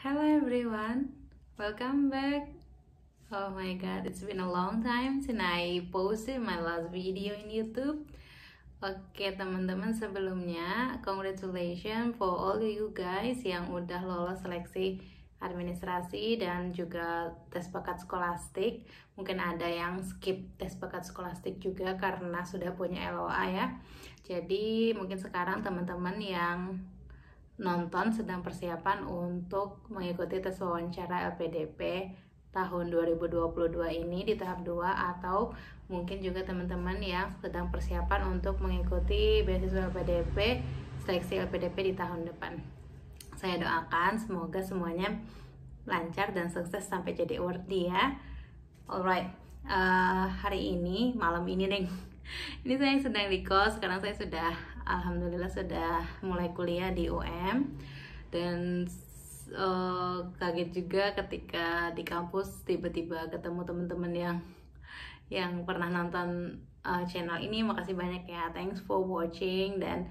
Hello everyone, welcome back. Oh my god, it's been a long time since I posted my last video in YouTube. Oke teman-teman, sebelumnya congratulations for all you guys yang udah lolos seleksi administrasi dan juga tes bakat skolastik. Mungkin ada yang skip tes bakat skolastik juga karena sudah punya LOA ya. Jadi mungkin sekarang teman-teman yang nonton sedang persiapan untuk mengikuti tes wawancara LPDP tahun 2022 ini di tahap 2, atau mungkin juga teman-teman yang sedang persiapan untuk mengikuti beasiswa LPDP, seleksi LPDP di tahun depan. Saya doakan semoga semuanya lancar dan sukses sampai jadi awardee ya. Alright, hari ini, malam ini deh, ini saya sedang di kos. Sekarang saya sudah, alhamdulillah sudah mulai kuliah di UM. Dan kaget juga ketika di kampus tiba-tiba ketemu teman-teman yang pernah nonton channel ini. Makasih banyak ya, thanks for watching. Dan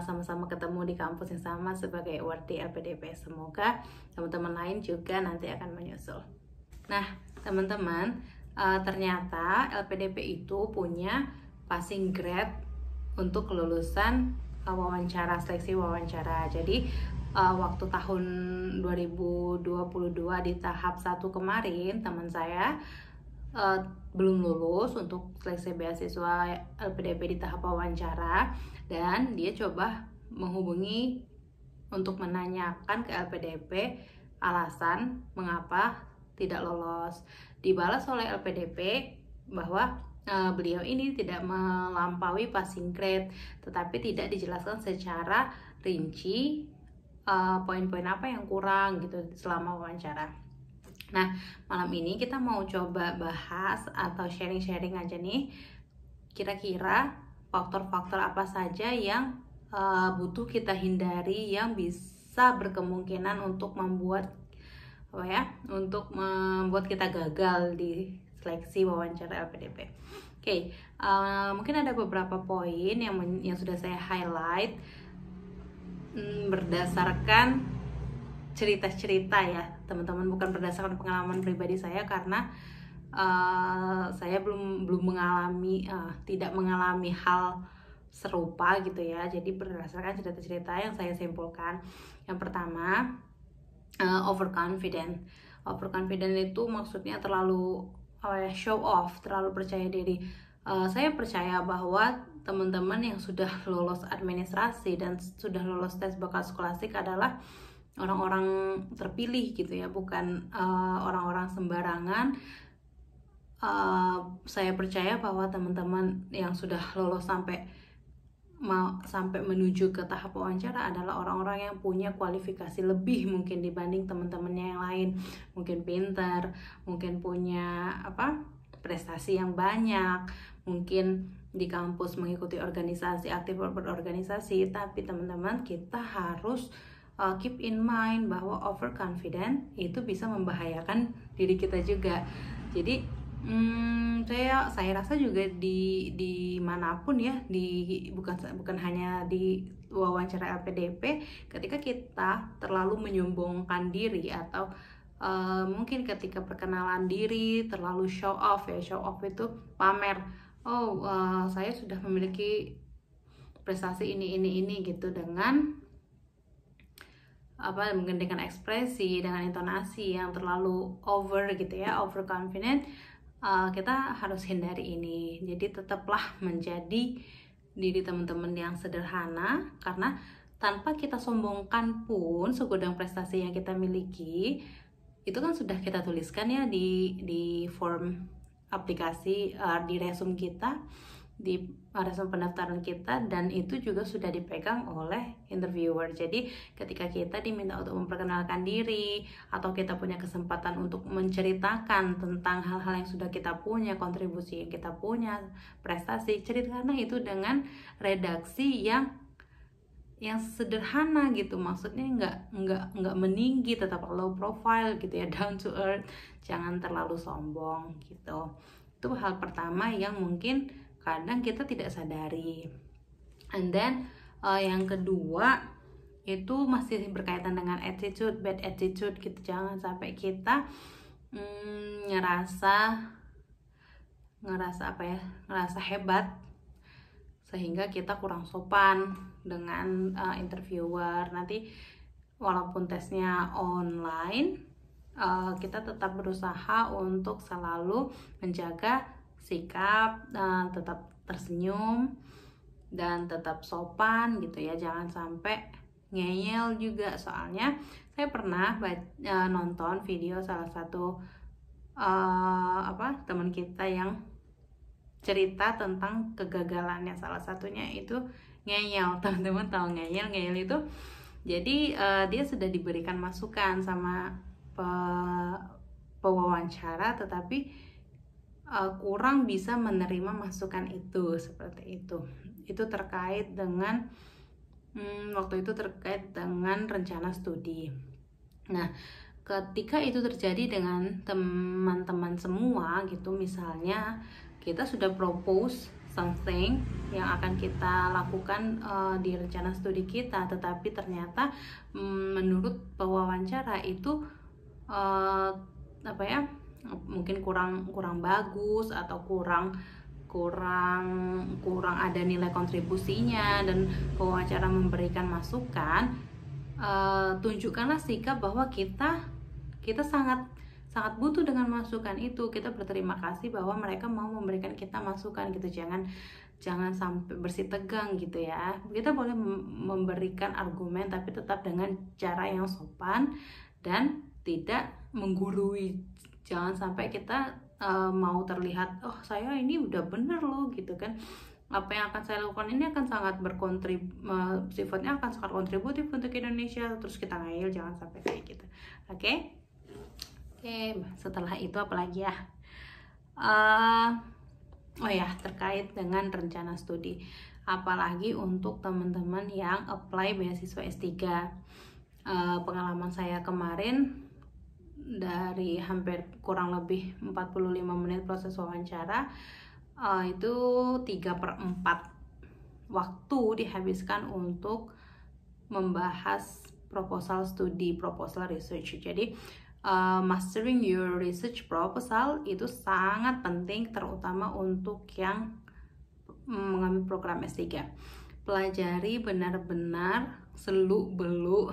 sama-sama ketemu di kampus yang sama sebagai awardee LPDP. Semoga teman-teman lain juga nanti akan menyusul. Nah teman-teman, ternyata LPDP itu punya passing grade untuk kelulusan seleksi wawancara. Jadi waktu tahun 2022 di tahap 1 kemarin, teman saya belum lulus untuk seleksi beasiswa LPDP di tahap wawancara, dan dia coba menghubungi untuk menanyakan ke LPDP alasan mengapa tidak lolos. Dibalas oleh LPDP bahwa beliau ini tidak melampaui passing grade, tetapi tidak dijelaskan secara rinci poin-poin apa yang kurang gitu selama wawancara. Nah, malam ini kita mau coba bahas atau sharing-sharing aja nih, kira-kira faktor-faktor apa saja yang butuh kita hindari yang bisa berkemungkinan untuk membuat kita gagal di seleksi wawancara LPDP. Oke, mungkin ada beberapa poin yang sudah saya highlight berdasarkan cerita-cerita ya teman-teman, bukan berdasarkan pengalaman pribadi saya, karena saya belum tidak mengalami hal serupa gitu ya. Jadi berdasarkan cerita-cerita yang saya simpulkan. Yang pertama, overconfident itu maksudnya terlalu show off, terlalu percaya diri. Saya percaya bahwa teman-teman yang sudah lolos administrasi dan sudah lolos tes bakat skolastik adalah orang-orang terpilih gitu ya, bukan orang-orang sembarangan. Saya percaya bahwa teman-teman yang sudah lolos sampai menuju ke tahap wawancara adalah orang-orang yang punya kualifikasi lebih mungkin dibanding teman-temannya yang lain. Mungkin pintar, mungkin punya prestasi yang banyak, mungkin di kampus mengikuti organisasi, aktif berorganisasi. Tapi teman-teman, kita harus keep in mind bahwa overconfident itu bisa membahayakan diri kita juga. Jadi saya rasa juga di manapun ya, bukan hanya di wawancara LPDP, ketika kita terlalu menyombongkan diri atau mungkin ketika perkenalan diri terlalu show off itu pamer, saya sudah memiliki prestasi ini gitu, dengan mungkin dengan ekspresi, dengan intonasi yang terlalu over gitu ya, overconfident. Kita harus hindari ini. Jadi tetaplah menjadi diri teman-teman yang sederhana, karena tanpa kita sombongkan pun segudang prestasi yang kita miliki itu kan sudah kita tuliskan ya di form aplikasi, di resume kita, di resume pendaftaran kita, dan itu juga sudah dipegang oleh interviewer. Jadi ketika kita diminta untuk memperkenalkan diri atau kita punya kesempatan untuk menceritakan tentang hal-hal yang sudah kita punya, kontribusi yang kita punya, prestasi, ceritakan itu dengan redaksi yang sederhana gitu. Maksudnya nggak meninggi, tetap low profile gitu ya, down to earth, jangan terlalu sombong gitu. Itu hal pertama yang mungkin kadang kita tidak sadari. And then yang kedua, itu masih berkaitan dengan attitude, bad attitude gitu. Jangan sampai kita ngerasa hebat sehingga kita kurang sopan dengan interviewer. Nanti walaupun tesnya online, kita tetap berusaha untuk selalu menjaga sikap, tetap tersenyum dan tetap sopan gitu ya. Jangan sampai ngeyel juga. Soalnya saya pernah nonton video salah satu teman kita yang cerita tentang kegagalannya. Salah satunya itu ngeyel. Teman-teman tahu ngeyel itu, jadi dia sudah diberikan masukan sama pewawancara, tetapi kurang bisa menerima masukan itu, seperti itu. Itu terkait dengan waktu itu terkait dengan rencana studi. Nah, ketika itu terjadi dengan teman-teman semua gitu, misalnya kita sudah propose something yang akan kita lakukan di rencana studi kita, tetapi ternyata menurut pewawancara itu mungkin kurang bagus atau kurang ada nilai kontribusinya, dan pewawancara memberikan masukan, tunjukkanlah sikap bahwa kita sangat butuh dengan masukan itu. Kita berterima kasih bahwa mereka mau memberikan kita masukan gitu. Jangan sampai bersih tegang gitu ya. Kita boleh memberikan argumen, tapi tetap dengan cara yang sopan dan tidak menggurui. Jangan sampai kita mau terlihat, oh saya ini udah bener loh gitu kan. Apa yang akan saya lakukan ini akan sangat sifatnya akan sangat kontributif untuk Indonesia, terus kita ngeyel. Jangan sampai kayak gitu. Oke, setelah itu apalagi ya? Terkait dengan rencana studi, apalagi untuk teman-teman yang apply beasiswa S3. Pengalaman saya kemarin, dari hampir kurang lebih 45 menit proses wawancara, itu 3/4 waktu dihabiskan untuk membahas proposal studi, proposal research. Jadi mastering your research proposal itu sangat penting, terutama untuk yang mengambil program S3. Pelajari benar-benar seluk-beluk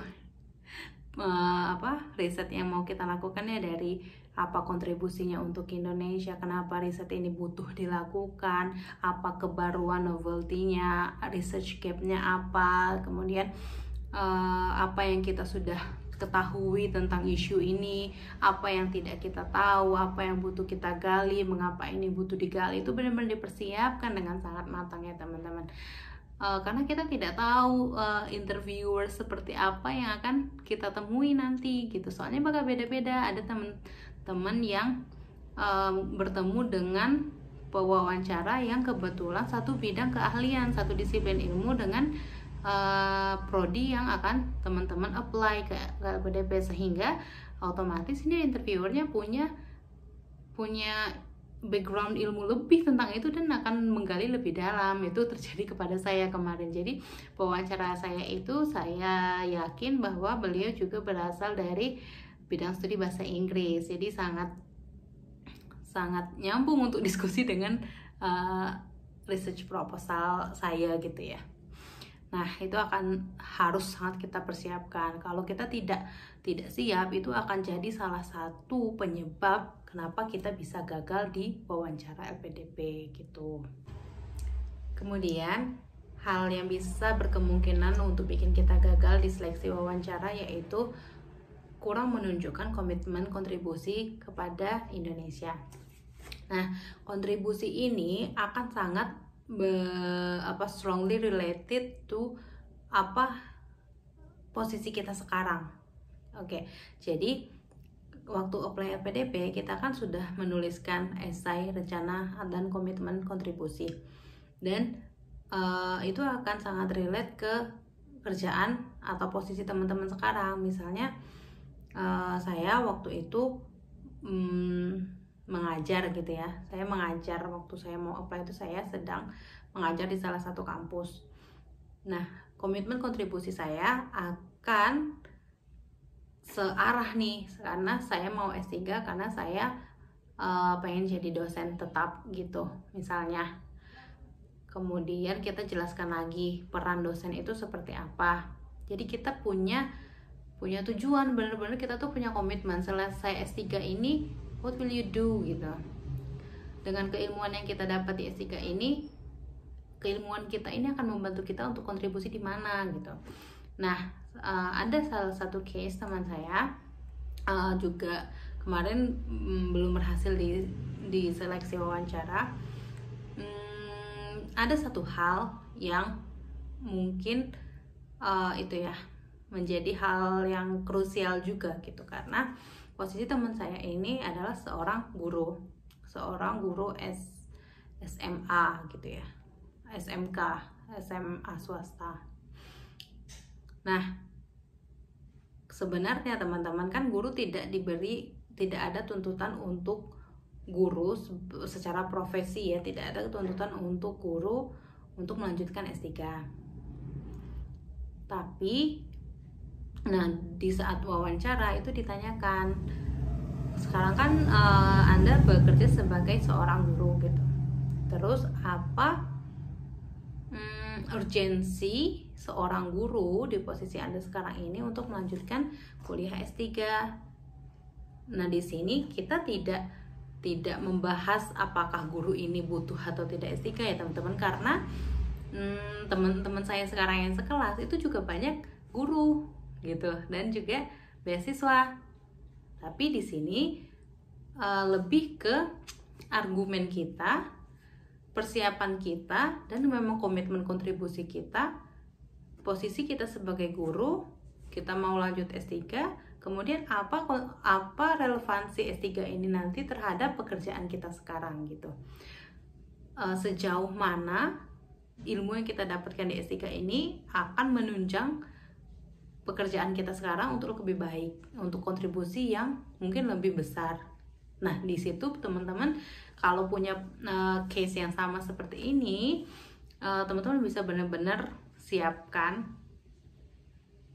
riset yang mau kita lakukan ya, dari apa kontribusinya untuk Indonesia, kenapa riset ini butuh dilakukan, apa kebaruan novelty-nya, research gap-nya apa, kemudian apa yang kita sudah ketahui tentang isu ini, apa yang tidak kita tahu, apa yang butuh kita gali, mengapa ini butuh digali. Itu benar-benar dipersiapkan dengan sangat matang ya teman-teman. Karena kita tidak tahu interviewer seperti apa yang akan kita temui nanti gitu. Soalnya bakal beda-beda. Ada teman-teman yang bertemu dengan pewawancara yang kebetulan satu bidang keahlian, satu disiplin ilmu dengan prodi yang akan teman-teman apply ke LPDP, sehingga otomatis ini interviewernya punya background ilmu lebih tentang itu dan akan menggali lebih dalam. Itu terjadi kepada saya kemarin. Jadi pewawancara saya itu, saya yakin bahwa beliau juga berasal dari bidang studi bahasa Inggris, jadi sangat nyambung untuk diskusi dengan research proposal saya gitu ya. Nah, itu harus sangat kita persiapkan. Kalau kita tidak siap, itu akan jadi salah satu penyebab kenapa kita bisa gagal di wawancara LPDP gitu. Kemudian, hal yang bisa berkemungkinan untuk bikin kita gagal di seleksi wawancara yaitu kurang menunjukkan komitmen kontribusi kepada Indonesia. Nah, kontribusi ini akan sangat strongly related to posisi kita sekarang. Oke, jadi waktu apply LPDP kita kan sudah menuliskan esai, rencana, dan komitmen kontribusi, dan itu akan sangat relate ke kerjaan atau posisi teman-teman sekarang. Misalnya saya waktu itu mengajar gitu ya. Saya mengajar waktu saya mau apply itu, saya sedang mengajar di salah satu kampus. Nah, komitmen kontribusi saya akan searah nih, karena saya mau S3 karena saya pengen jadi dosen tetap gitu misalnya. Kemudian kita jelaskan lagi peran dosen itu seperti apa. Jadi kita punya tujuan, benar-benar kita tuh punya komitmen. Selesai S3 ini, what will you do gitu. Dengan keilmuan yang kita dapat di S3 ini, keilmuan kita ini akan membantu kita untuk kontribusi di mana gitu. Nah, ada salah satu case teman saya juga kemarin belum berhasil di seleksi wawancara. Ada satu hal yang mungkin itu ya menjadi hal yang krusial juga gitu, karena posisi teman saya ini adalah seorang guru SMA gitu ya, SMK, SMA swasta. Nah, sebenarnya teman-teman kan guru tidak ada tuntutan untuk guru secara profesi ya, tidak ada tuntutan untuk guru untuk melanjutkan S3. Tapi nah, di saat wawancara itu ditanyakan, sekarang kan Anda bekerja sebagai seorang guru gitu, terus apa urgensi seorang guru di posisi Anda sekarang ini untuk melanjutkan kuliah S3? Nah, di sini kita tidak membahas apakah guru ini butuh atau tidak S3 ya teman-teman, karena teman-teman saya sekarang yang sekelas itu juga banyak guru gitu dan juga beasiswa. Tapi di sini lebih ke argumen kita, persiapan kita, dan memang komitmen kontribusi kita, posisi kita sebagai guru, kita mau lanjut S3, kemudian apa relevansi S3 ini nanti terhadap pekerjaan kita sekarang gitu. Sejauh mana ilmu yang kita dapatkan di S3 ini akan menunjang pekerjaan kita sekarang untuk lebih baik, untuk kontribusi yang mungkin lebih besar. Nah, di situ teman-teman kalau punya case yang sama seperti ini, teman-teman bisa benar-benar siapkan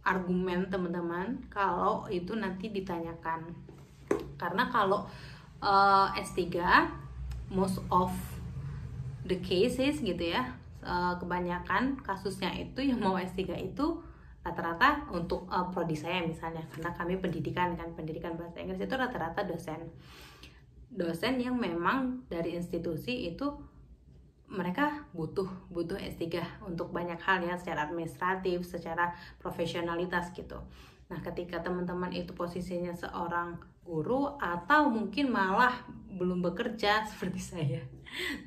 argumen teman-teman kalau itu nanti ditanyakan. Karena kalau S3 most of the cases gitu ya, kebanyakan kasusnya itu yang mau S3 itu rata-rata untuk prodi saya misalnya, karena kami pendidikan bahasa Inggris, itu rata-rata dosen yang memang dari institusi itu mereka butuh S3 untuk banyak hal ya, secara administratif, secara profesionalitas gitu. Nah, ketika teman-teman itu posisinya seorang guru atau mungkin malah belum bekerja seperti saya,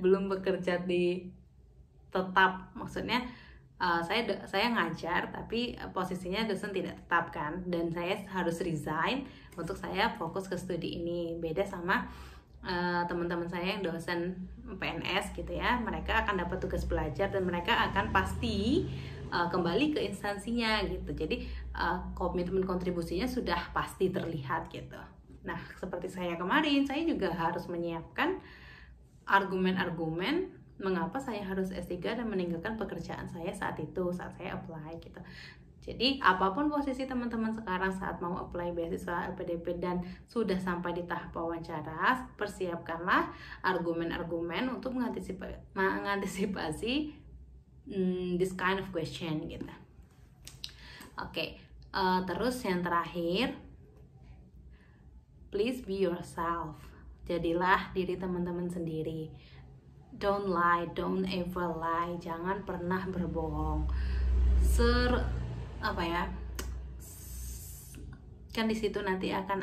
belum bekerja di tetap, maksudnya saya ngajar tapi posisinya dosen tidak tetap kan, dan saya harus resign untuk saya fokus ke studi ini. Beda sama teman-teman saya yang dosen PNS gitu ya, mereka akan dapat tugas belajar dan mereka akan pasti kembali ke instansinya gitu. Jadi komitmen kontribusinya sudah pasti terlihat gitu. Nah, seperti saya kemarin, saya juga harus menyiapkan argumen-argumen mengapa saya harus S3 dan meninggalkan pekerjaan saya saat saya apply gitu. Jadi apapun posisi teman-teman sekarang saat mau apply beasiswa LPDP dan sudah sampai di tahap wawancara, persiapkanlah argumen-argumen untuk mengantisipasi this kind of question gitu. Oke, terus yang terakhir, please be yourself. Jadilah diri teman-teman sendiri. Don't lie, don't ever lie. Jangan pernah berbohong. Kan di situ nanti akan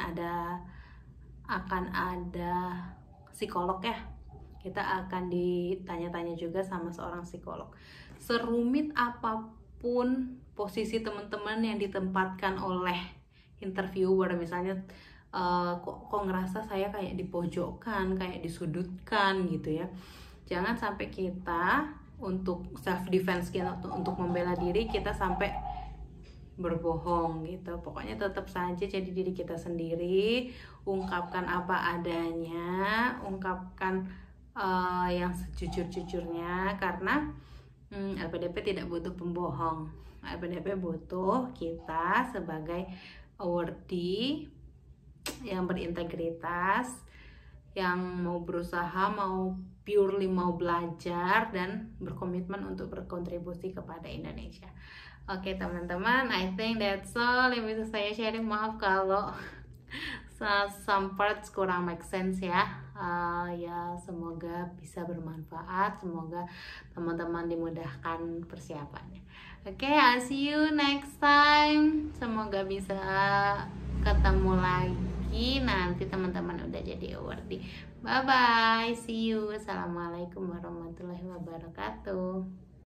ada psikolog ya. Kita akan ditanya-tanya juga sama seorang psikolog. Serumit apapun posisi teman-teman yang ditempatkan oleh interviewer, misalnya kok ngerasa saya kayak dipojokkan, kayak disudutkan gitu ya. Jangan sampai kita untuk self defense kita, untuk membela diri kita sampai berbohong gitu. Pokoknya tetap saja jadi diri kita sendiri, ungkapkan apa adanya, ungkapkan yang sejujur-jujurnya, karena LPDP tidak butuh pembohong. LPDP butuh kita sebagai awardee yang berintegritas, yang mau berusaha, mau purely mau belajar dan berkomitmen untuk berkontribusi kepada Indonesia. Oke teman-teman, I think that's all yang bisa saya sharing. Maaf kalau some parts kurang make sense ya. Ya semoga bisa bermanfaat, semoga teman-teman dimudahkan persiapannya. Oke, I'll see you next time. Semoga bisa ketemu lagi nanti teman-teman udah jadi awardee. Bye bye, see you. Assalamualaikum warahmatullahi wabarakatuh.